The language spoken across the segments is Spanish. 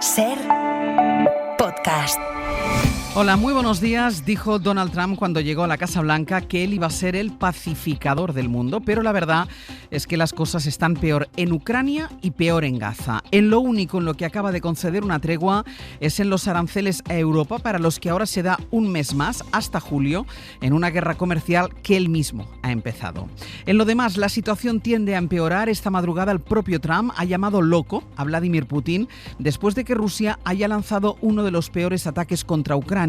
SER Podcast. Hola, muy buenos días. Dijo Donald Trump cuando llegó a la Casa Blanca que él iba a ser el pacificador del mundo, pero la verdad es que las cosas están peor en Ucrania y peor en Gaza. En lo único en lo que acaba de conceder una tregua es en los aranceles a Europa, para los que ahora se da un mes más, hasta julio, en una guerra comercial que él mismo ha empezado. En lo demás, la situación tiende a empeorar. Esta madrugada el propio Trump ha llamado loco a Vladimir Putin después de que Rusia haya lanzado uno de los peores ataques contra Ucrania.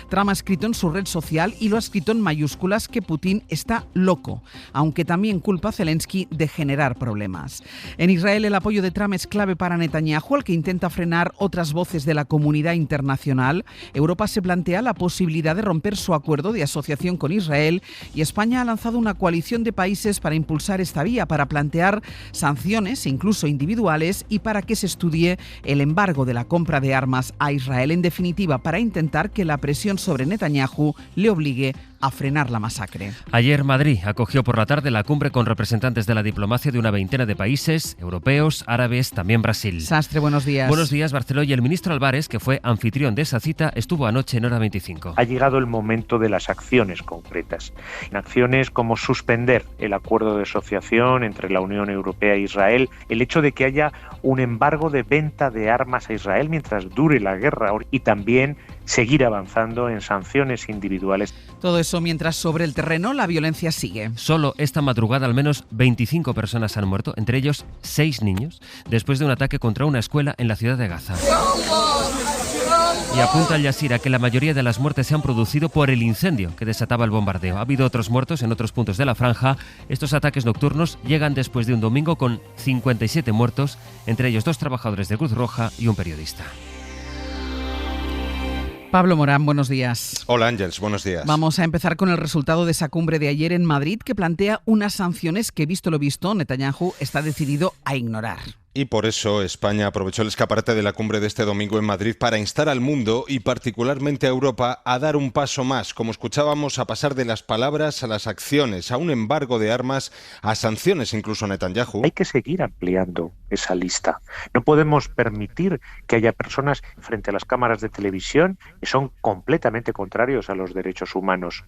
Trump ha escrito en su red social, y lo ha escrito en mayúsculas, que Putin está loco, aunque también culpa a Zelensky de generar problemas. En Israel, el apoyo de Trump es clave para Netanyahu, al que intenta frenar otras voces de la comunidad internacional. Europa se plantea la posibilidad de romper su acuerdo de asociación con Israel, y España ha lanzado una coalición de países para impulsar esta vía, para plantear sanciones, incluso individuales, y para que se estudie el embargo de la compra de armas a Israel. En definitiva, para intentar que la presión sobre Netanyahu le obligue a frenar la masacre. Ayer Madrid acogió por la tarde la cumbre con representantes de la diplomacia de una veintena de países europeos, árabes, también Brasil. Sastre, buenos días. Buenos días, Barceló. Y el ministro Álvarez, que fue anfitrión de esa cita, estuvo anoche en Hora 25. Ha llegado el momento de las acciones concretas. Acciones como suspender el acuerdo de asociación entre la Unión Europea e Israel, el hecho de que haya un embargo de venta de armas a Israel mientras dure la guerra, y también seguir avanzando en sanciones individuales. Todo eso mientras sobre el terreno la violencia sigue. Solo esta madrugada al menos 25 personas han muerto, entre ellos 6 niños, después de un ataque contra una escuela en la ciudad de Gaza. Y apunta Al Jazeera que la mayoría de las muertes se han producido por el incendio que desataba el bombardeo. Ha habido otros muertos en otros puntos de la franja. Estos ataques nocturnos llegan después de un domingo con 57 muertos, entre ellos 2 trabajadores de Cruz Roja y un periodista. Pablo Morán, buenos días. Hola Ángels, buenos días. Vamos a empezar con el resultado de esa cumbre de ayer en Madrid, que plantea unas sanciones que, visto lo visto, Netanyahu está decidido a ignorar. Y por eso España aprovechó el escaparate de la cumbre de este domingo en Madrid para instar al mundo, y particularmente a Europa, a dar un paso más, como escuchábamos, a pasar de las palabras a las acciones, a un embargo de armas, a sanciones incluso a Netanyahu. Hay que seguir ampliando esa lista. No podemos permitir que haya personas frente a las cámaras de televisión que son completamente contrarios a los derechos humanos.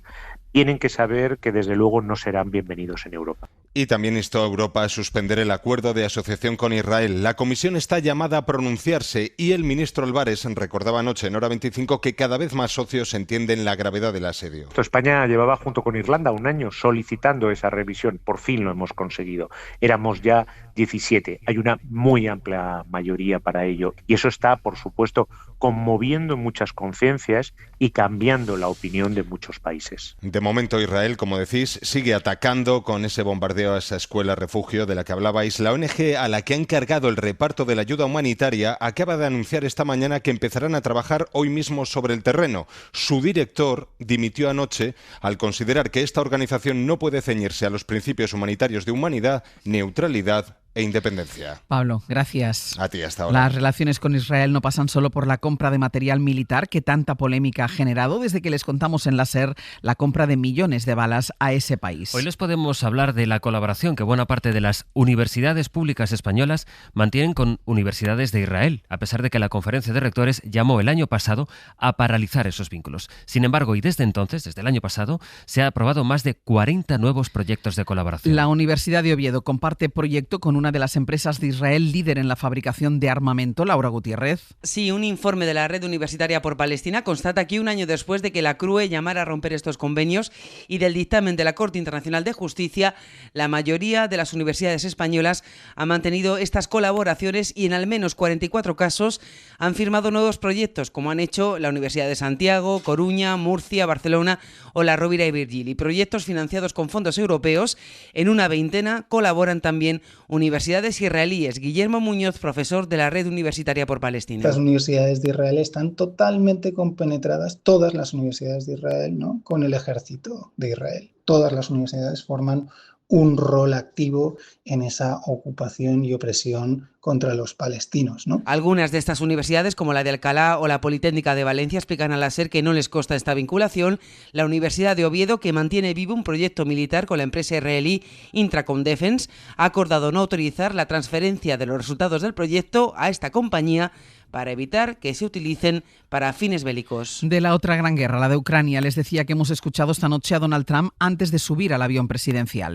Tienen que saber que desde luego no serán bienvenidos en Europa. Y también instó a Europa a suspender el acuerdo de asociación con Israel. La Comisión está llamada a pronunciarse, y el ministro Álvarez recordaba anoche en Hora 25 que cada vez más socios entienden la gravedad del asedio. España llevaba junto con Irlanda un año solicitando esa revisión. Por fin lo hemos conseguido. Éramos ya 17. Hay una muy amplia mayoría para ello. Y eso está, por supuesto, conmoviendo muchas conciencias y cambiando la opinión de muchos países. De momento Israel, como decís, sigue atacando con ese bombardeo a esa escuela refugio de la que hablabais. La ONG a la que ha encargado el reparto de la ayuda humanitaria acaba de anunciar esta mañana que empezarán a trabajar hoy mismo sobre el terreno. Su director dimitió anoche al considerar que esta organización no puede ceñirse a los principios humanitarios de humanidad, neutralidad e independencia. Pablo, gracias. A ti, hasta ahora. Las relaciones con Israel no pasan solo por la compra de material militar, que tanta polémica ha generado desde que les contamos en la SER la compra de millones de balas a ese país. Hoy les podemos hablar de la colaboración que buena parte de las universidades públicas españolas mantienen con universidades de Israel, a pesar de que la Conferencia de Rectores llamó el año pasado a paralizar esos vínculos. Sin embargo, y desde entonces, desde el año pasado, se ha aprobado más de 40 nuevos proyectos de colaboración. La Universidad de Oviedo comparte proyecto con una de las empresas de Israel líder en la fabricación de armamento. Laura Gutiérrez. Sí, un informe de la Red Universitaria por Palestina constata que un año después de que la CRUE llamara a romper estos convenios y del dictamen de la Corte Internacional de Justicia, la mayoría de las universidades españolas han mantenido estas colaboraciones, y en al menos 44 casos han firmado nuevos proyectos, como han hecho la Universidad de Santiago, Coruña, Murcia, Barcelona o la Rovira y Virgili. Proyectos financiados con fondos europeos. En una veintena colaboran también universidades israelíes. Guillermo Muñoz, profesor de la Red Universitaria por Palestina. Las universidades de Israel están totalmente compenetradas, todas las universidades de Israel, ¿no?, con el ejército de Israel. Todas las universidades forman un rol activo en esa ocupación y opresión contra los palestinos, ¿no? Algunas de estas universidades, como la de Alcalá o la Politécnica de Valencia, explican a la SER que no les consta esta vinculación. La Universidad de Oviedo, que mantiene vivo un proyecto militar con la empresa israelí Intracom Defense, ha acordado no autorizar la transferencia de los resultados del proyecto a esta compañía para evitar que se utilicen para fines bélicos. De la otra gran guerra, la de Ucrania, les decía que hemos escuchado esta noche a Donald Trump antes de subir al avión presidencial.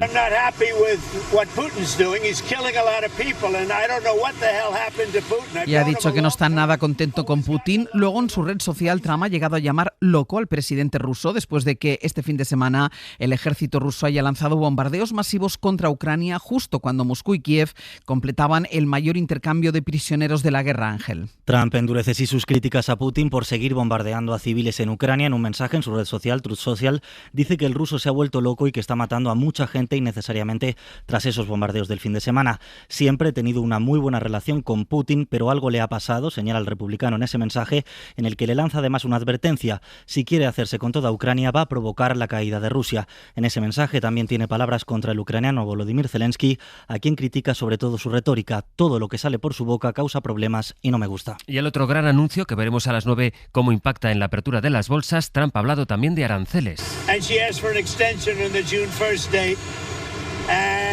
Y ha dicho que no está nada contento con Putin. Luego, en su red social, Trump ha llegado a llamar loco al presidente ruso después de que este fin de semana el ejército ruso haya lanzado bombardeos masivos contra Ucrania justo cuando Moscú y Kiev completaban el mayor intercambio de prisioneros de la guerra, Ángel. Trump endurece así sus críticas a Putin por seguir bombardeando a civiles en Ucrania. En un mensaje en su red social, Truth Social, dice que el ruso se ha vuelto loco y que está matando a mucha gente innecesariamente tras esos bombardeos del fin de semana. Siempre he tenido una muy buena relación con Putin, pero algo le ha pasado, señala el republicano en ese mensaje, en el que le lanza además una advertencia. Si quiere hacerse con toda Ucrania, va a provocar la caída de Rusia. En ese mensaje también tiene palabras contra el ucraniano Volodymyr Zelensky, a quien critica sobre todo su retórica. Todo lo que sale por su boca causa problemas y no me gusta. Y el otro gran anuncio, que veremos a las 9 cómo impacta en la apertura de las bolsas, Trump ha hablado también de aranceles.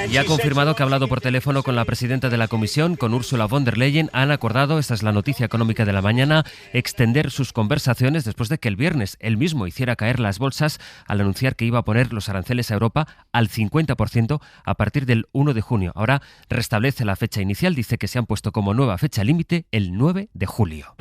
Y ha confirmado que ha hablado por teléfono con la presidenta de la Comisión, con Ursula von der Leyen. Han acordado, esta es la noticia económica de la mañana, extender sus conversaciones después de que el viernes él mismo hiciera caer las bolsas al anunciar que iba a poner los aranceles a Europa al 50% a partir del 1 de junio. Ahora restablece la fecha inicial, dice que se han puesto como nueva fecha límite el 9 de julio.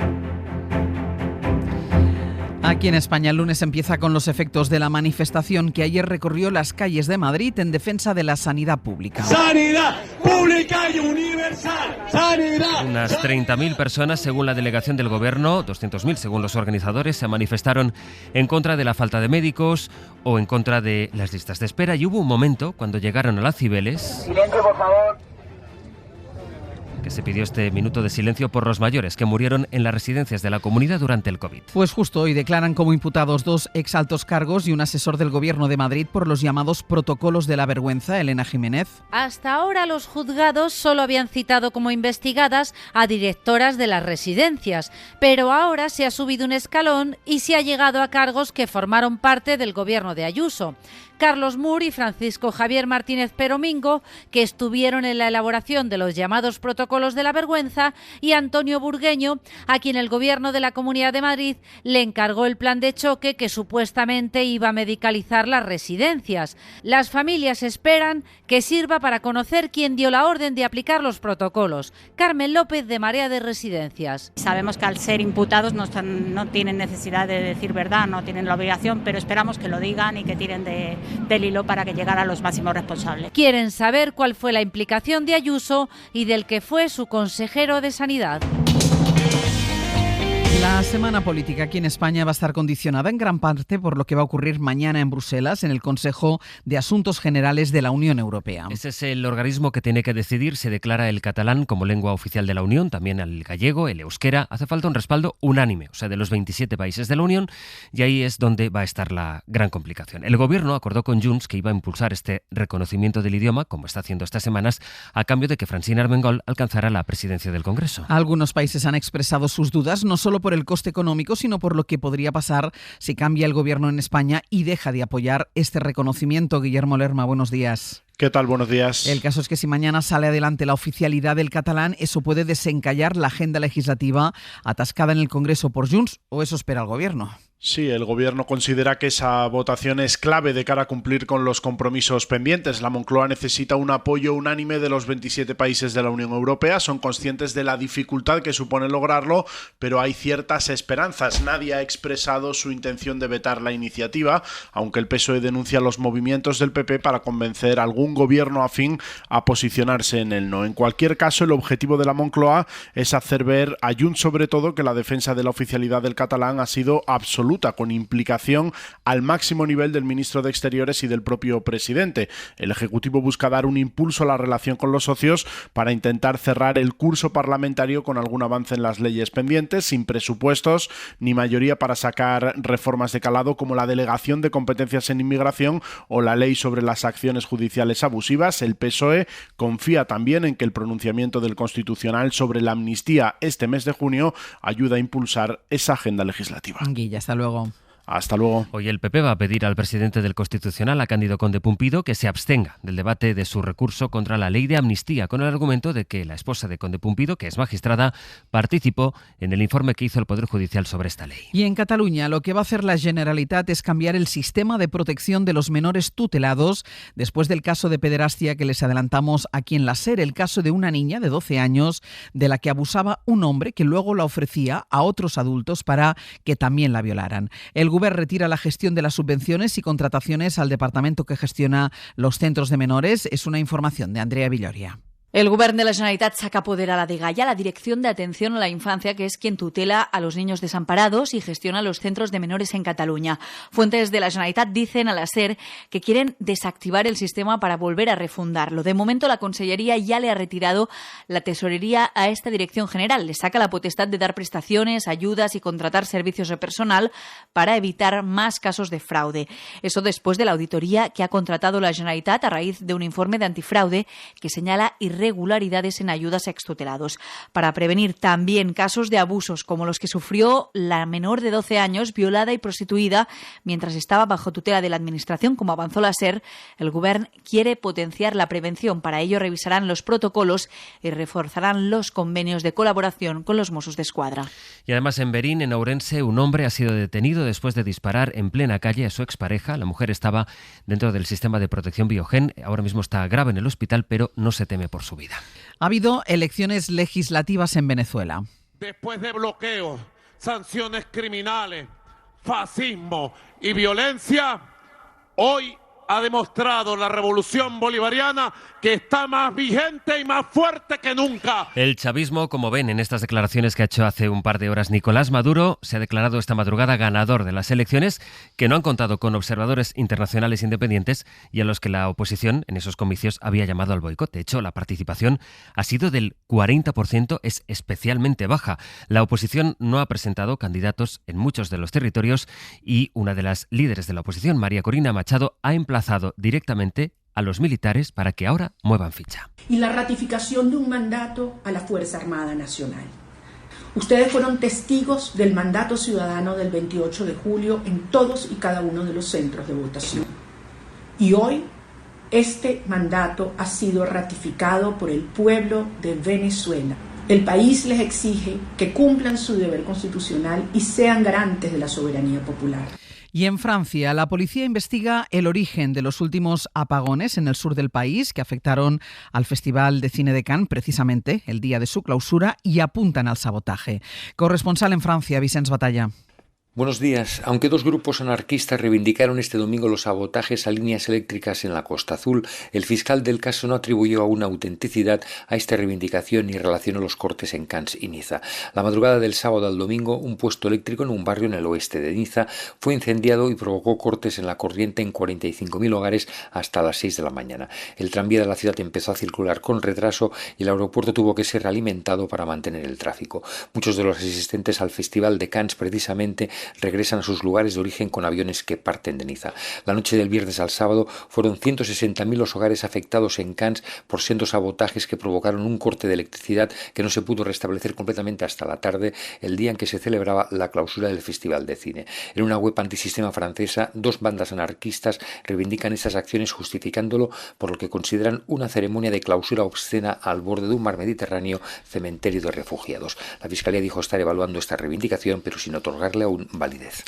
Aquí en España el lunes empieza con los efectos de la manifestación que ayer recorrió las calles de Madrid en defensa de la sanidad pública. ¡Sanidad pública y universal! ¡Sanidad! Unas 30.000 personas, según la delegación del Gobierno, 200.000 según los organizadores, se manifestaron en contra de la falta de médicos o en contra de las listas de espera. Y hubo un momento, cuando llegaron a las Cibeles, Silencio, por favor. que se pidió este minuto de silencio por los mayores que murieron en las residencias de la comunidad durante el COVID. Pues justo hoy declaran como imputados 2 exaltos cargos y un asesor del Gobierno de Madrid por los llamados protocolos de la vergüenza, Elena Jiménez. Hasta ahora los juzgados solo habían citado como investigadas a directoras de las residencias, pero ahora se ha subido un escalón y se ha llegado a cargos que formaron parte del Gobierno de Ayuso. Carlos Mur y Francisco Javier Martínez Peromingo, que estuvieron en la elaboración de los llamados protocolos de la vergüenza, y Antonio Burgueño, a quien el Gobierno de la Comunidad de Madrid le encargó el plan de choque que supuestamente iba a medicalizar las residencias. Las familias esperan que sirva para conocer quién dio la orden de aplicar los protocolos. Carmen López, de Marea de Residencias. Sabemos que al ser imputados no tienen necesidad de decir verdad, no tienen la obligación, pero esperamos que lo digan y que tiren del hilo para que llegara a los máximos responsables. Quieren saber cuál fue la implicación de Ayuso y del que fue su consejero de Sanidad. La semana política aquí en España va a estar condicionada en gran parte por lo que va a ocurrir mañana en Bruselas, en el Consejo de Asuntos Generales de la Unión Europea. Ese es el organismo que tiene que decidir. Se declara el catalán como lengua oficial de la Unión, también el gallego, el euskera. Hace falta un respaldo unánime, o sea, de los 27 países de la Unión, y ahí es donde va a estar la gran complicación. El Gobierno acordó con Junts que iba a impulsar este reconocimiento del idioma, como está haciendo estas semanas, a cambio de que Francina Armengol alcanzara la presidencia del Congreso. Algunos países han expresado sus dudas, no solo por el coste económico, sino por lo que podría pasar si cambia el gobierno en España y deja de apoyar este reconocimiento. Guillermo Lerma, buenos días. ¿Qué tal? Buenos días. El caso es que si mañana sale adelante la oficialidad del catalán, eso puede desencallar la agenda legislativa atascada en el Congreso por Junts, o eso espera el gobierno. Sí, el Gobierno considera que esa votación es clave de cara a cumplir con los compromisos pendientes. La Moncloa necesita un apoyo unánime de los 27 países de la Unión Europea. Son conscientes de la dificultad que supone lograrlo, pero hay ciertas esperanzas. Nadie ha expresado su intención de vetar la iniciativa, aunque el PSOE denuncia los movimientos del PP para convencer a algún gobierno afín a posicionarse en el no. En cualquier caso, el objetivo de la Moncloa es hacer ver a Junts, sobre todo, que la defensa de la oficialidad del catalán ha sido absoluta, con implicación al máximo nivel del ministro de Exteriores y del propio presidente. El Ejecutivo busca dar un impulso a la relación con los socios para intentar cerrar el curso parlamentario con algún avance en las leyes pendientes, sin presupuestos ni mayoría para sacar reformas de calado como la delegación de competencias en inmigración o la ley sobre las acciones judiciales abusivas. El PSOE confía también en que el pronunciamiento del Constitucional sobre la amnistía este mes de junio ayuda a impulsar esa agenda legislativa. Guilla, hasta luego. Hasta luego. Hoy el PP va a pedir al presidente del Constitucional, a Cándido Conde Pumpido, que se abstenga del debate de su recurso contra la ley de amnistía, con el argumento de que la esposa de Conde Pumpido, que es magistrada, participó en el informe que hizo el Poder Judicial sobre esta ley. Y en Cataluña lo que va a hacer la Generalitat es cambiar el sistema de protección de los menores tutelados después del caso de pederastia que les adelantamos aquí en la SER, el caso de una niña de 12 años de la que abusaba un hombre que luego la ofrecía a otros adultos para que también la violaran. El Govern retira la gestión de las subvenciones y contrataciones al departamento que gestiona los centros de menores. Es una información de Andrea Villoria. El Govern de la Generalitat saca poder a la DGAIA, la Dirección de Atención a la Infancia, que es quien tutela a los niños desamparados y gestiona los centros de menores en Cataluña. Fuentes de la Generalitat dicen a la SER que quieren desactivar el sistema para volver a refundarlo. De momento, la Consellería ya le ha retirado la tesorería a esta Dirección General. Le saca la potestad de dar prestaciones, ayudas y contratar servicios de personal para evitar más casos de fraude. Eso después de la auditoría que ha contratado la Generalitat a raíz de un informe de antifraude que señala irregularidades en ayudas a extutelados. Para prevenir también casos de abusos como los que sufrió la menor de 12 años, violada y prostituida mientras estaba bajo tutela de la Administración, como avanzó la SER, el Govern quiere potenciar la prevención. Para ello revisarán los protocolos y reforzarán los convenios de colaboración con los Mossos d'Esquadra. Y además en Berín, en Ourense, un hombre ha sido detenido después de disparar en plena calle a su expareja. La mujer estaba dentro del sistema de protección Biogen. Ahora mismo está grave en el hospital, pero no se teme por su vida. Ha habido elecciones legislativas en Venezuela. Después de bloqueos, sanciones criminales, fascismo y violencia, hoy ha demostrado la revolución bolivariana que está más vigente y más fuerte que nunca. El chavismo, como ven en estas declaraciones que ha hecho hace un par de horas Nicolás Maduro, se ha declarado esta madrugada ganador de las elecciones, que no han contado con observadores internacionales independientes y a los que la oposición en esos comicios había llamado al boicot. De hecho, la participación ha sido del 40%, es especialmente baja. La oposición no ha presentado candidatos en muchos de los territorios y una de las líderes de la oposición, María Corina Machado, ha emplazado directamente a los militares para que ahora muevan ficha. Y la ratificación de un mandato a la Fuerza Armada Nacional. Ustedes fueron testigos del mandato ciudadano del 28 de julio en todos y cada uno de los centros de votación. Y hoy este mandato ha sido ratificado por el pueblo de Venezuela. El país les exige que cumplan su deber constitucional y sean garantes de la soberanía popular. Y en Francia, la policía investiga el origen de los últimos apagones en el sur del país que afectaron al Festival de Cine de Cannes, precisamente el día de su clausura, y apuntan al sabotaje. Corresponsal en Francia, Vicens Batalla. Buenos días. Aunque dos grupos anarquistas reivindicaron este domingo los sabotajes a líneas eléctricas en la Costa Azul, el fiscal del caso no atribuyó aún autenticidad a esta reivindicación ni relacionó los cortes en Cannes y Niza. La madrugada del sábado al domingo, un puesto eléctrico en un barrio en el oeste de Niza fue incendiado y provocó cortes en la corriente en 45.000 hogares hasta las 6 de la mañana. El tranvía de la ciudad empezó a circular con retraso y el aeropuerto tuvo que ser realimentado para mantener el tráfico. Muchos de los asistentes al Festival de Cannes precisamente regresan a sus lugares de origen con aviones que parten de Niza. La noche del viernes al sábado fueron 160.000 los hogares afectados en Cannes por sendos sabotajes que provocaron un corte de electricidad que no se pudo restablecer completamente hasta la tarde, el día en que se celebraba la clausura del Festival de Cine. En una web antisistema francesa, dos bandas anarquistas reivindican esas acciones justificándolo por lo que consideran una ceremonia de clausura obscena al borde de un mar Mediterráneo, cementerio de refugiados. La Fiscalía dijo estar evaluando esta reivindicación, pero sin otorgarle aún validez.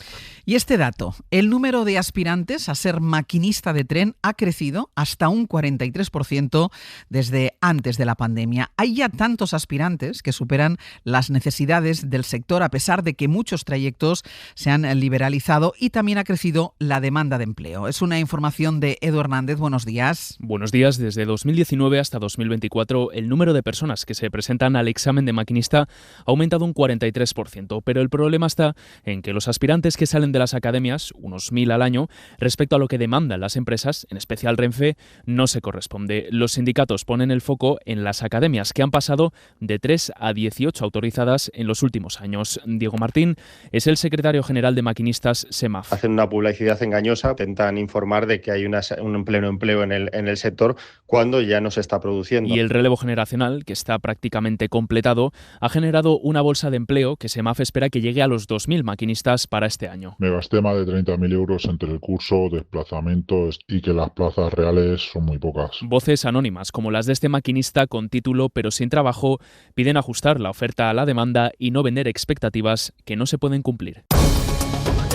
Y este dato, el número de aspirantes a ser maquinista de tren ha crecido hasta un 43% desde antes de la pandemia. Hay ya tantos aspirantes que superan las necesidades del sector a pesar de que muchos trayectos se han liberalizado y también ha crecido la demanda de empleo. Es una información de Edu Hernández. Buenos días. Buenos días. Desde 2019 hasta 2024 el número de personas que se presentan al examen de maquinista ha aumentado un 43%, pero el problema está en que los aspirantes que salen de las academias, unos 1.000 al año, respecto a lo que demandan las empresas, en especial Renfe, no se corresponde. Los sindicatos ponen el foco en las academias, que han pasado de 3 a 18 autorizadas en los últimos años. Diego Martín es el secretario general de Maquinistas SEMAF. Hacen una publicidad engañosa, intentan informar de que hay un pleno empleo en el sector cuando ya no se está produciendo. Y el relevo generacional, que está prácticamente completado, ha generado una bolsa de empleo que SEMAF espera que llegue a los 2.000 maquinistas maquinistas para este año. Me gasté más de 30.000 euros entre el curso, desplazamientos y que las plazas reales son muy pocas. Voces anónimas, como las de este maquinista con título pero sin trabajo, piden ajustar la oferta a la demanda y no vender expectativas que no se pueden cumplir.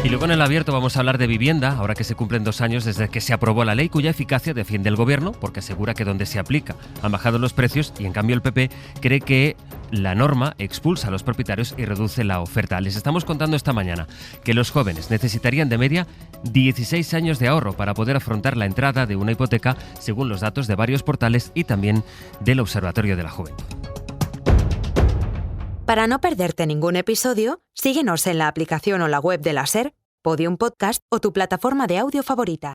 Y luego en el abierto vamos a hablar de vivienda, ahora que se cumplen 2 años desde que se aprobó la ley cuya eficacia defiende el Gobierno, porque asegura que donde se aplica han bajado los precios y en cambio el PP cree que la norma expulsa a los propietarios y reduce la oferta. Les estamos contando esta mañana que los jóvenes necesitarían de media 16 años de ahorro para poder afrontar la entrada de una hipoteca, según los datos de varios portales y también del Observatorio de la Juventud. Para no perderte ningún episodio, síguenos en la aplicación o la web de la SER, Podium Podcast o tu plataforma de audio favorita.